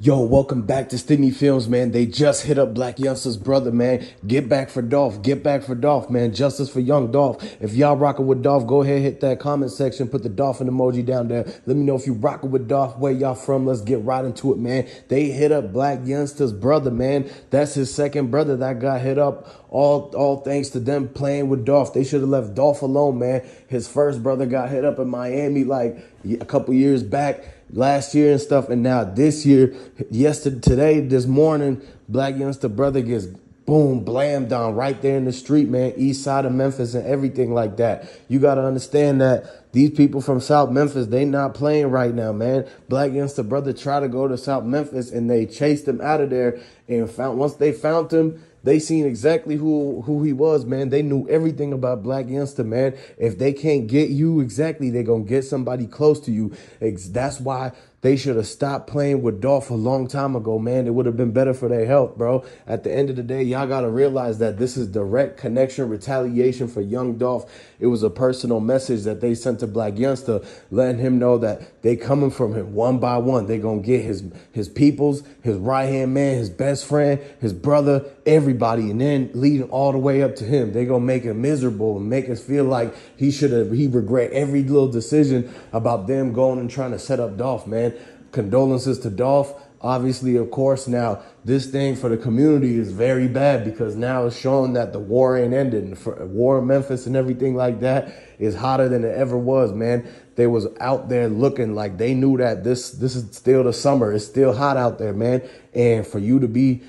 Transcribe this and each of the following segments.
Yo, welcome back to Sydney Films, man. They just hit up Blac Youngsta's brother, man. Get back for Dolph. Get back for Dolph, man. Justice for Young Dolph. If y'all rocking with Dolph, go ahead, hit that comment section. Put the dolphin emoji down there. Let me know if you rocking with Dolph, where y'all from. Let's get right into it, man. They hit up Blac Youngsta's brother, man. That's his second brother that got hit up. All thanks to them playing with Dolph. They should have left Dolph alone, man. His first brother got hit up in Miami like a couple years back. Last year and stuff, and now this year, this morning, Blac Youngsta brother gets boom, blam down right there in the street, man, east side of Memphis and everything like that. You got to understand that these people from South Memphis, they not playing right now, man. Blac Youngsta brother tried to go to South Memphis, and they chased him out of there, and once they found him, they seen exactly who he was, man. They knew everything about Blac Youngsta, man. If they can't get you exactly, they're going to get somebody close to you. That's why they should have stopped playing with Dolph a long time ago, man. It would have been better for their health, bro. At the end of the day, y'all got to realize that this is direct connection, retaliation for Young Dolph. It was a personal message that they sent to Blac Youngsta, letting him know that they coming from him one by one. They going to get his peoples, his right-hand man, his best friend, his brother, everybody, and then leading all the way up to him. They going to make him miserable and make us feel like he regret every little decision about them going and trying to set up Dolph, man. Condolences to Dolph. Obviously, of course, now this thing for the community is very bad because now it's showing that the war ain't ended. For war in Memphis and everything like that is hotter than it ever was, man. They was out there looking like they knew that this is still the summer. It's still hot out there, man. And for you to be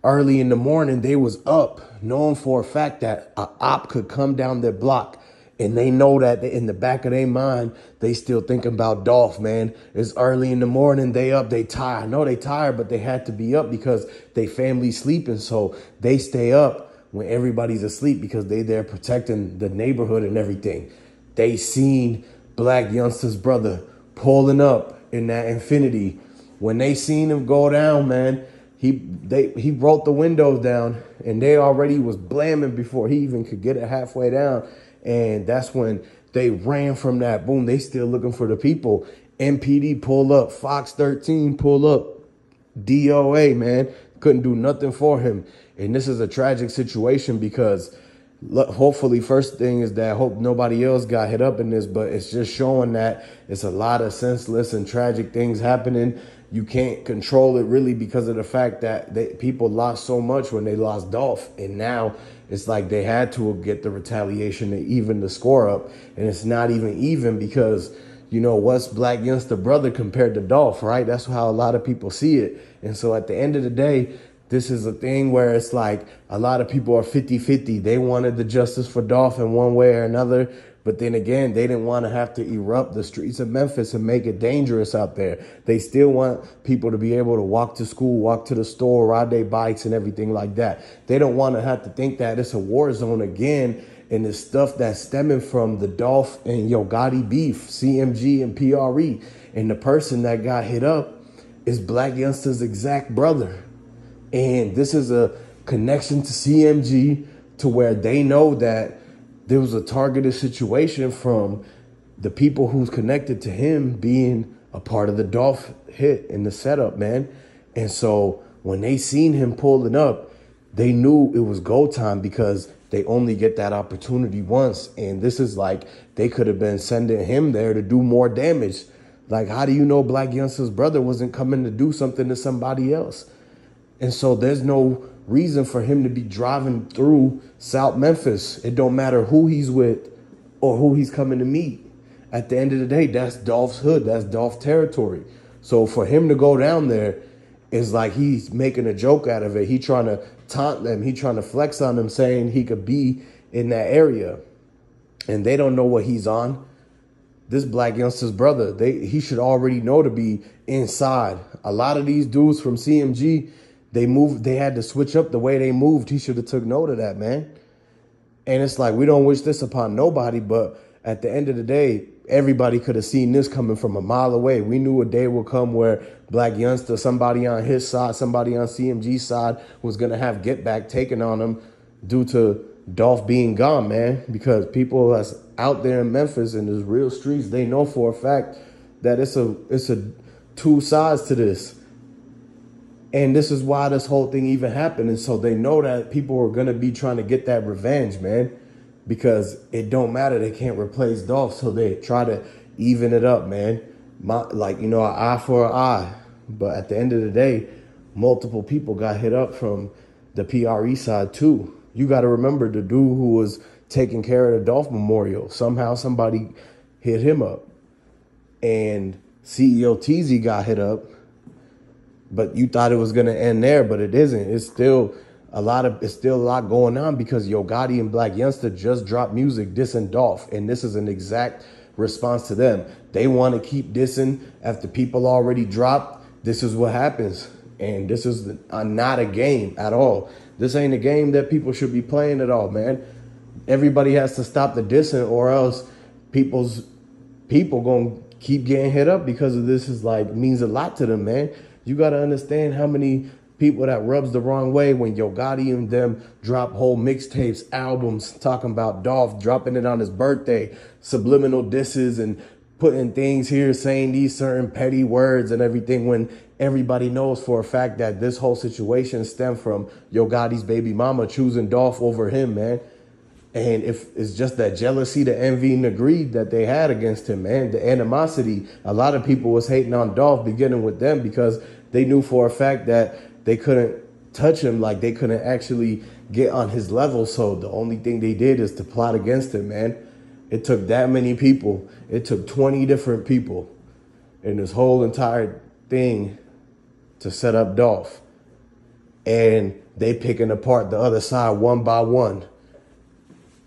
early in the morning, they was up, knowing for a fact that a op could come down their block. And they know that in the back of their mind, they still thinking about Dolph, man. It's early in the morning. They up, they tired. I know they tired, but they had to be up because they family sleeping. So they stay up when everybody's asleep because they there protecting the neighborhood and everything. They seen Blac Youngsta's brother pulling up in that Infinity. When they seen him go down, man, he rolled the windows down and they already was blamming before he even could get it halfway down. And that's when they ran from that. Boom, they still looking for the people. MPD pull up. Fox 13 pull up. DOA, man, couldn't do nothing for him. And this is a tragic situation because hopefully first thing is that I hope nobody else got hit up in this, but it's just showing that it's a lot of senseless and tragic things happening. You can't control it really because of the fact that people lost so much when they lost Dolph. And now it's like they had to get the retaliation to even the score up. And it's not even because, you know, what's Blac Youngsta brother compared to Dolph, right? That's how a lot of people see it. And so at the end of the day, this is a thing where it's like a lot of people are 50-50. They wanted the justice for Dolph in one way or another. But then again, they didn't want to have to erupt the streets of Memphis and make it dangerous out there. They still want people to be able to walk to school, walk to the store, ride their bikes and everything like that. They don't want to have to think that it's a war zone again and it's stuff that's stemming from the Dolph and Yo Gotti beef, CMG and PRE. And the person that got hit up is Blac Youngsta's exact brother. And this is a connection to CMG to where they know that there was a targeted situation from the people who's connected to him being a part of the Dolph hit in the setup, man. And so when they seen him pulling up, they knew it was go time because they only get that opportunity once. And this is like they could have been sending him there to do more damage. Like, how do you know Blac Youngsta's brother wasn't coming to do something to somebody else? And so there's no reason for him to be driving through South Memphis. It don't matter who he's with or who he's coming to meet. At the end of the day, that's Dolph's hood. That's Dolph territory. So for him to go down there, it's like he's making a joke out of it. He trying to taunt them. He trying to flex on them, saying he could be in that area. And they don't know what he's on. This Blac Youngsta's brother, he should already know to be inside. A lot of these dudes from CMG, they had to switch up the way they moved. He should have took note of that, man. And it's like, we don't wish this upon nobody, but at the end of the day, everybody could have seen this coming from a mile away. We knew a day would come where Blac Youngsta, somebody on his side, somebody on CMG's side was going to have get back taken on him due to Dolph being gone, man. Because people that's out there in Memphis in these real streets, they know for a fact that it's a two sides to this. And this is why this whole thing even happened. And so they know that people are going to be trying to get that revenge, man, because it don't matter. They can't replace Dolph. So they try to even it up, man. Like, you know, an eye for an eye. But at the end of the day, multiple people got hit up from the PRE side too. You got to remember the dude who was taking care of the Dolph Memorial. Somehow somebody hit him up. And CEO TZ got hit up. But you thought it was going to end there, but it isn't. It's still a lot going on because Yo Gotti and Blac Youngsta just dropped music dissing Dolph. And this is an exact response to them. They want to keep dissing after people already dropped. This is what happens. And this is not a game at all. This ain't a game that people should be playing at all, man. Everybody has to stop the dissing, or else people going to keep getting hit up because of this. Is like means a lot to them, man. You got to understand how many people that rubs the wrong way when Yo Gotti and them drop whole mixtapes, albums, talking about Dolph, dropping it on his birthday, subliminal disses and putting things here, saying these certain petty words and everything, when everybody knows for a fact that this whole situation stemmed from Yo Gotti's baby mama choosing Dolph over him, man. And if it's just that jealousy, the envy, and the greed that they had against him, man, the animosity, a lot of people was hating on Dolph, beginning with them, because they knew for a fact that they couldn't touch him, like they couldn't actually get on his level. So the only thing they did is to plot against him, man. It took that many people. It took 20 different people in this whole entire thing to set up Dolph. And they picking apart the other side one by one.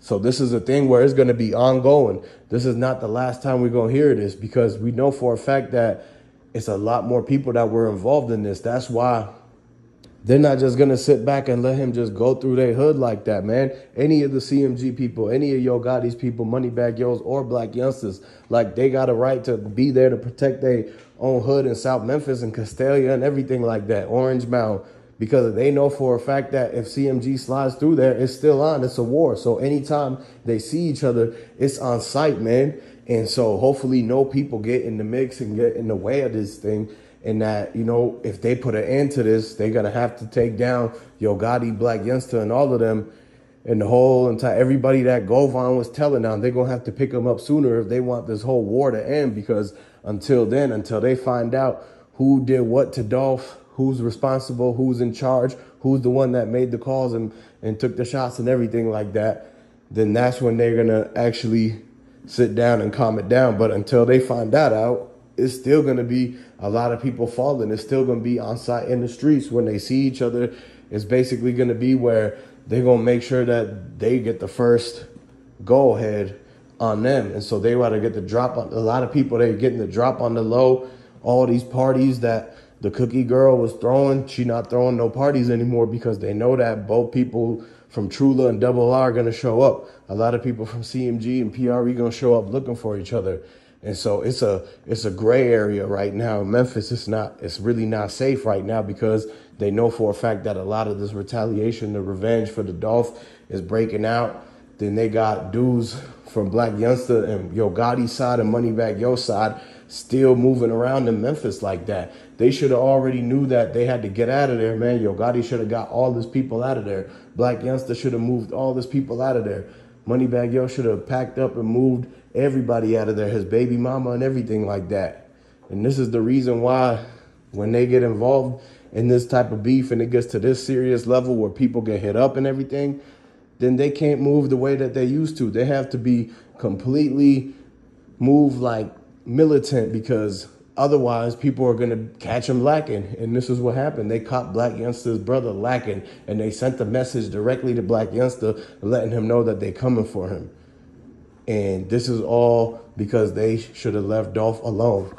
So this is a thing where it's going to be ongoing. This is not the last time we're going to hear this, because we know for a fact that it's a lot more people that were involved in this. That's why they're not just going to sit back and let him just go through their hood like that, man. Any of the CMG people, any of Yo Gotti's people, Moneybagg Yo's or Blac Youngstas, like they got a right to be there to protect their own hood in South Memphis and Castalia and everything like that, Orange Mound. Because they know for a fact that if CMG slides through there, it's still on. It's a war. So anytime they see each other, it's on sight, man. And so hopefully no people get in the mix and get in the way of this thing. And that, you know, if they put an end to this, they're going to have to take down Yo Gotti, Blac Youngsta, and all of them. And the whole entire, everybody that Govan was telling on, they're going to have to pick them up sooner if they want this whole war to end. Because until then, until they find out who did what to Dolph, who's responsible, who's in charge, who's the one that made the calls and took the shots and everything like that, then that's when they're going to actually sit down and calm it down. But until they find that out, it's still going to be a lot of people falling. It's still going to be on site in the streets. When they see each other, it's basically going to be where they're going to make sure that they get the first go ahead on them. And so they want to get the drop on a lot of people. They're getting the drop on the low. All these parties that the cookie girl was throwing, she not throwing no parties anymore, because they know that both people from Trula and Double R are going to show up. A lot of people from CMG and PRE going to show up looking for each other. And so it's a gray area right now in Memphis. It's really not safe right now, because they know for a fact that a lot of this retaliation, the revenge for the Dolph is breaking out. Then they got dudes from Blac Youngsta and Yo Gotti's side and Moneybagg Yo's side still moving around in Memphis like that. They should have already knew that they had to get out of there, man. Yo Gotti should have got all his people out of there. Blac Youngsta should have moved all his people out of there. Moneybagg Yo should have packed up and moved everybody out of there, his baby mama and everything like that. And this is the reason why when they get involved in this type of beef and it gets to this serious level where people get hit up and everything, then they can't move the way that they used to. They have to be completely moved like militant, because otherwise people are going to catch them lacking. And this is what happened. They caught Blac Youngsta's brother lacking, and they sent the message directly to Blac Youngsta, letting him know that they coming for him. And this is all because they should have left Dolph alone.